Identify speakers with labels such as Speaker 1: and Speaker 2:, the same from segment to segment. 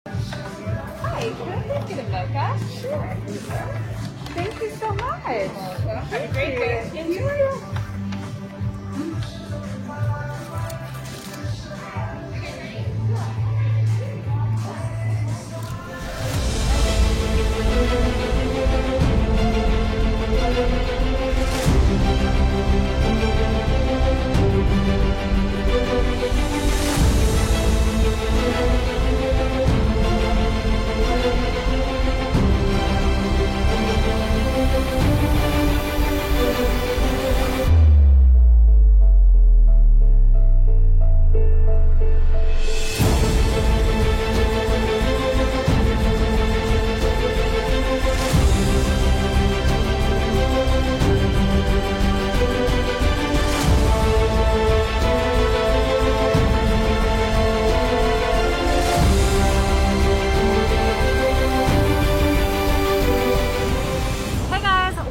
Speaker 1: Hi, can I get a mocha? Sure. Thank you so much. Have a great day. Enjoy.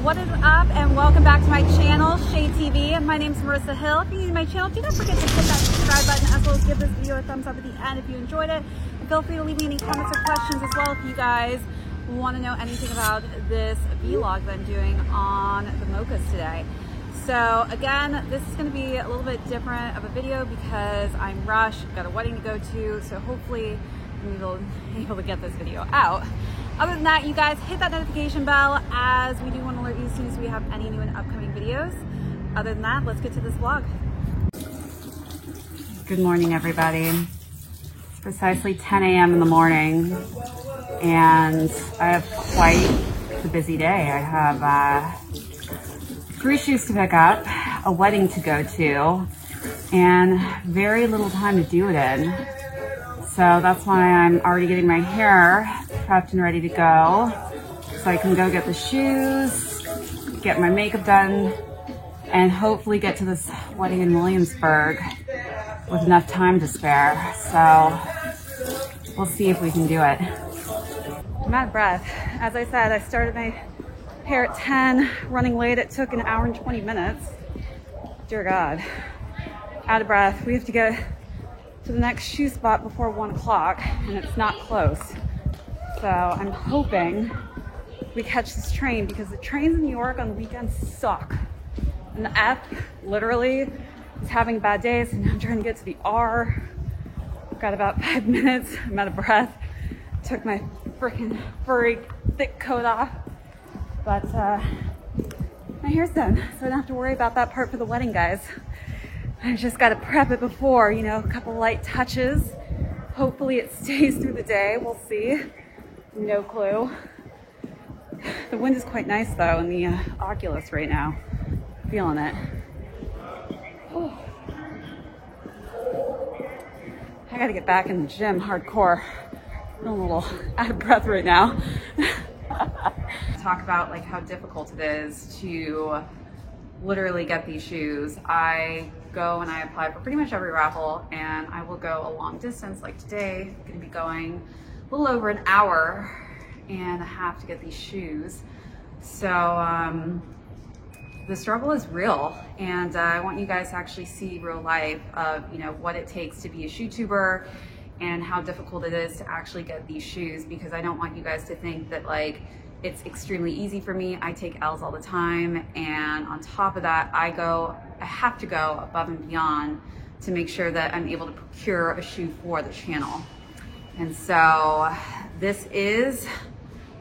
Speaker 1: What is up, and welcome back to my channel, Shade TV. My name is Marissa Hill. If you're new to my channel, do not forget to hit that subscribe button, as well as give this video a thumbs up at the end if you enjoyed it. And feel free to leave me any comments or questions as well if you guys want to know anything about this vlog that I'm doing on the mochas today. So again, this is going to be a little bit different of a video because I'm rushed, got a wedding to go to, so hopefully I'm able to get this video out. Other than that, you guys hit that notification bell, as we do want to alert you as soon as we have any new and upcoming videos. Other than that, let's get to this vlog. Good morning, everybody. It's precisely 10 a.m. in the morning, and I have quite the busy day. I have 3 shoes to pick up, a wedding to go to, and very little time to do it in. So that's why I'm already getting my hair prepped and ready to go, so I can go get the shoes, get my makeup done, and hopefully get to this wedding in Williamsburg with enough time to spare. So we'll see if we can do it. I'm out of breath. As I said, I started my hair at 10, running late. It took an hour and 20 minutes. Dear God, out of breath. We have to get to the next shoe spot before 1 o'clock, and it's not close. So I'm hoping we catch this train, because the trains in New York on the weekends suck. And the F literally is having bad days, and I'm trying to get to the R. I've got about 5 minutes. I'm out of breath. Took my freaking furry thick coat off. But my hair's done, so I don't have to worry about that part for the wedding, guys. I just got to prep it before, you know, a couple light touches. Hopefully it stays through the day. We'll see. No clue. The wind is quite nice though in the Oculus right now. Feeling it. Oh. I got to get back in the gym hardcore. I'm a little out of breath right now. Talk about like how difficult it is to literally get these shoes. I go and I apply for pretty much every raffle, and I will go a long distance. Like today, I'm gonna be going a little over an hour and a half to get these shoes. So the struggle is real, and I want you guys to actually see real life of, you know, what it takes to be a shoe tuber and how difficult it is to actually get these shoes, because I don't want you guys to think that like it's extremely easy for me. I take L's all the time, and on top of that, I have to go above and beyond to make sure that I'm able to procure a shoe for the channel. And so this is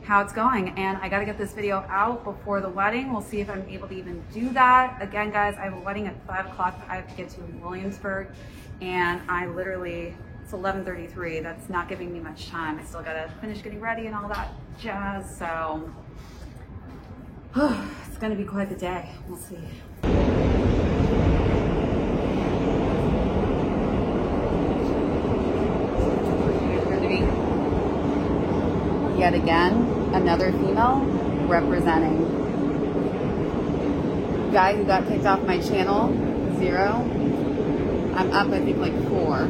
Speaker 1: how it's going, and I gotta get this video out before the wedding. We'll see if I'm able to even do that. Again, guys, I have a wedding at 5 o'clock that I have to get to in Williamsburg, and I literally, it's 11:33. That's not giving me much time. I still gotta finish getting ready and all that jazz. So it's gonna be quite the day. We'll see. Yet again, another female representing. Guy who got kicked off my channel, 0. I'm up, I think, like 4.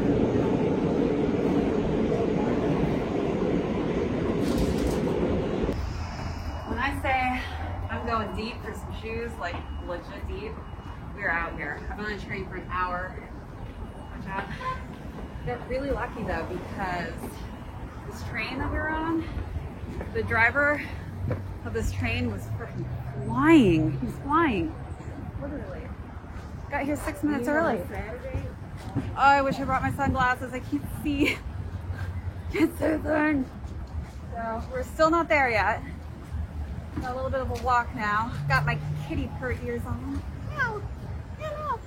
Speaker 1: When I say I'm going deep for some shoes, like legit deep, we're out here. I've been on a train for an hour. Watch out. Got really lucky though, because this train that we were on, the driver of this train was freaking flying. He was flying, literally. Got here 6 minutes early. Oh, I wish I brought my sunglasses. I can't see. Can't see a thing. So we're still not there yet. Got a little bit of a walk now. Got my kitty purr ears on. No, no.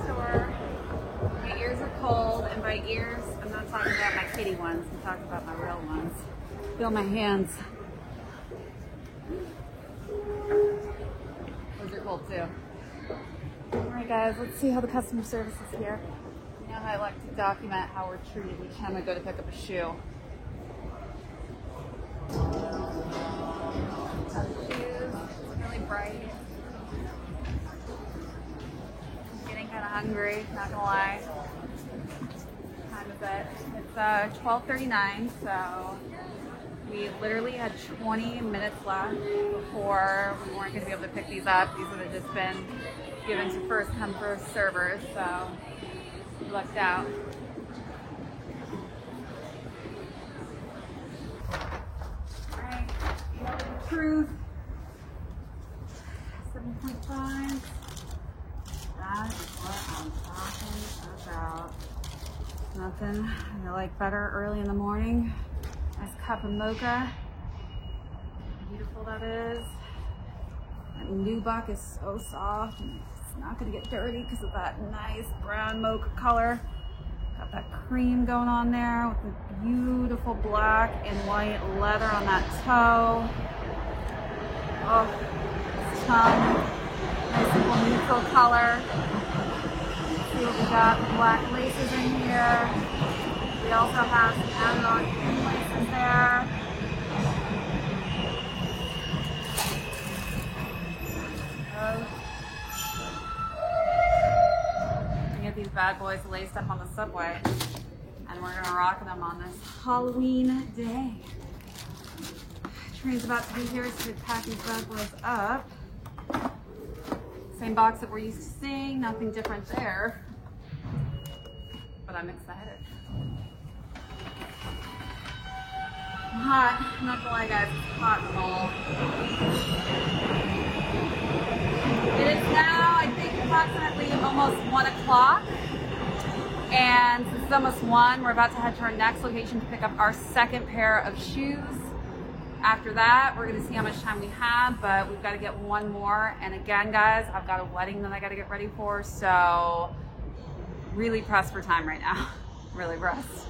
Speaker 1: Store. My ears are cold, and by ears, I'm not talking about my kitty ones. I'm talking about my real ones. Feel my hands. Those are cold too. Alright guys, let's see how the customer service is here. You know how I like to document how we're treated each time I go to pick up a shoe. Shoes, really bright. I'm getting kind of hungry, not gonna lie. What time is it? It's 12:39, so we literally had 20 minutes left before we weren't gonna be able to pick these up. These would have just been given to first come first servers, so we lucked out. Alright, truth 7.5. That is what I'm talking about. Nothing I like better early in the morning. Nice cup of mocha. Beautiful that is. That nubuck is so soft and it's not gonna get dirty because of that nice brown mocha color. Got that cream going on there with the beautiful black and white leather on that toe. Oh, this tongue. Nice little neutral color. Let's see what we got. Black laces in here. We also have some added on pin laces there. Get these bad boys laced up on the subway, and we're gonna rock them on this Halloween day. Train's about to be here, so we pack these bad boys up. Same box that we're used to seeing, nothing different there, but I'm excited. I'm hot, I'm not gonna lie guys, it's hot and all. It is now, I think, approximately almost 1 o'clock. And since it's almost 1, we're about to head to our next location to pick up our second pair of shoes. After that, we're gonna see how much time we have, but we've gotta get one more. And again, guys, I've got a wedding that I gotta get ready for, so really pressed for time right now. Really pressed.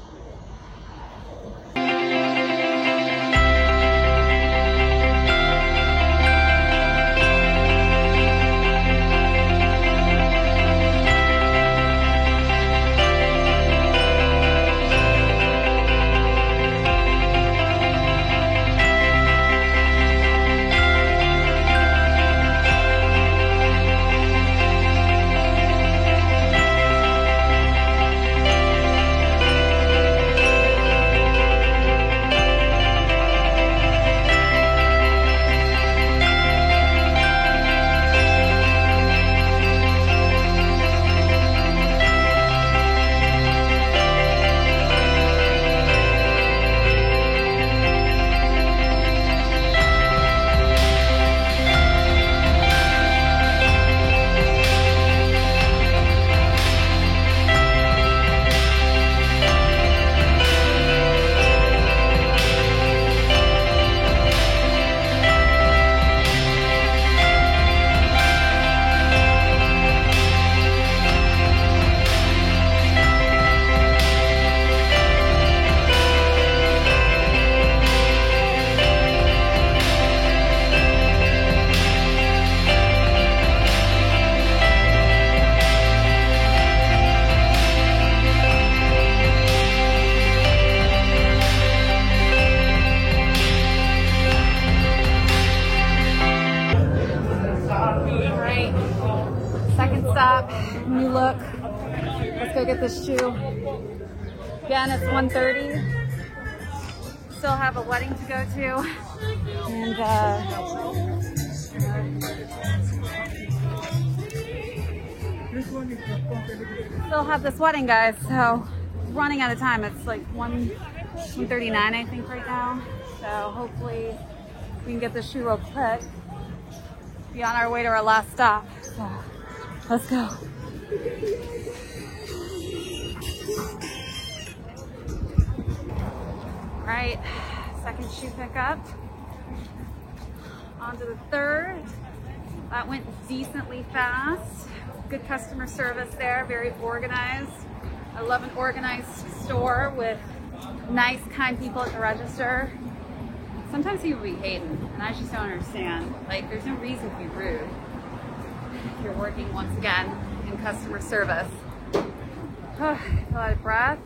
Speaker 1: New look. Let's go get this shoe. Again, it's 1:30. Still have a wedding to go to. And still have this wedding, guys. So running out of time. It's like 1 139, I think, right now. So hopefully we can get this shoe real quick. Be on our way to our last stop. So let's go. All right, second shoe pickup. On to the third. That went decently fast. Good customer service there, very organized. I love an organized store with nice, kind people at the register. Sometimes people be hating, and I just don't understand. Like, there's no reason to be rude if you're working, once again, in customer service. Oh, a lot of breath.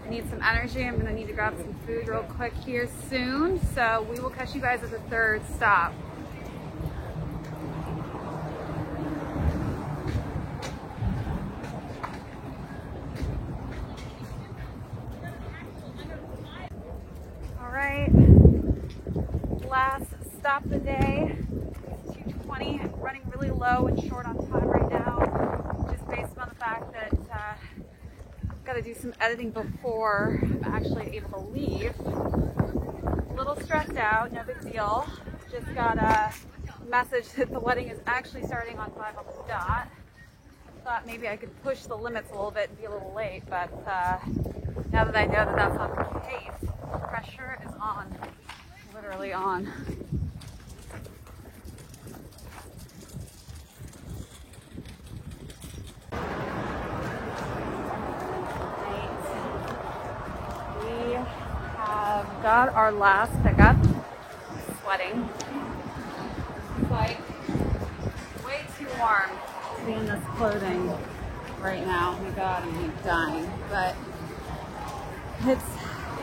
Speaker 1: I need some energy. I'm gonna need to grab some food real quick here soon. So we will catch you guys at the third stop. Last stop of the day. It's 2:20. I'm running really low and short on time right now, just based on the fact that I've got to do some editing before I'm actually able to leave. A little stressed out, no big deal. Just got a message that the wedding is actually starting on 5 on the dot. I thought maybe I could push the limits a little bit and be a little late, but now that I know that that's not the case, the pressure is on. Literally on. Right. We have got our last pickup. Sweating. It's like way too warm to be in this clothing right now. Oh my God, I'm dying. But it's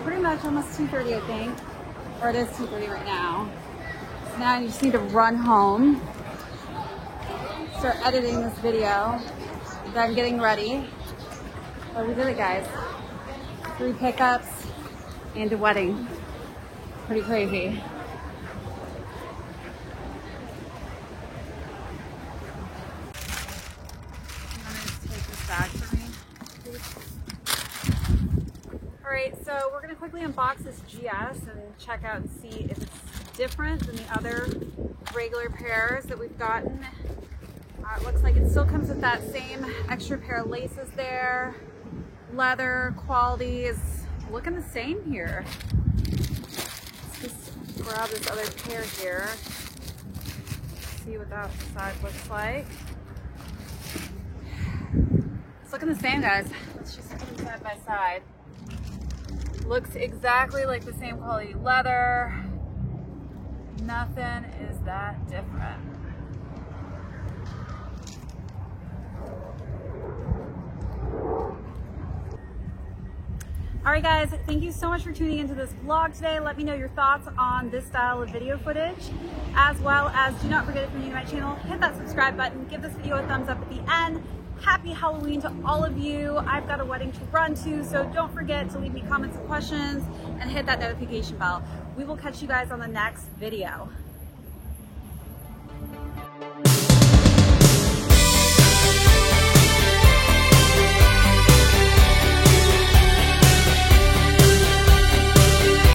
Speaker 1: pretty much almost 2:30, I think. Or it is 2:30 right now. So now I just need to run home, start editing this video. Then getting ready. But we did it, guys. 3 pickups and a wedding. Pretty crazy. I'm gonna just take this bag for me, please. All right, so we're gonna quickly unbox this GS and check out and see if it's different than the other regular pairs that we've gotten. It looks like it still comes with that same extra pair of laces there. Leather quality is looking the same here. Let's just grab this other pair here. See what that side looks like. It's looking the same, guys. Let's just put them side by side. Looks exactly like the same quality leather. Nothing is that different. All right, guys, thank you so much for tuning into this vlog today. Let me know your thoughts on this style of video footage, as well as do not forget, if you're new to my channel, hit that subscribe button, give this video a thumbs up at the end. Happy Halloween to all of you. I've got a wedding to run to, so don't forget to leave me comments and questions and hit that notification bell. We will catch you guys on the next video.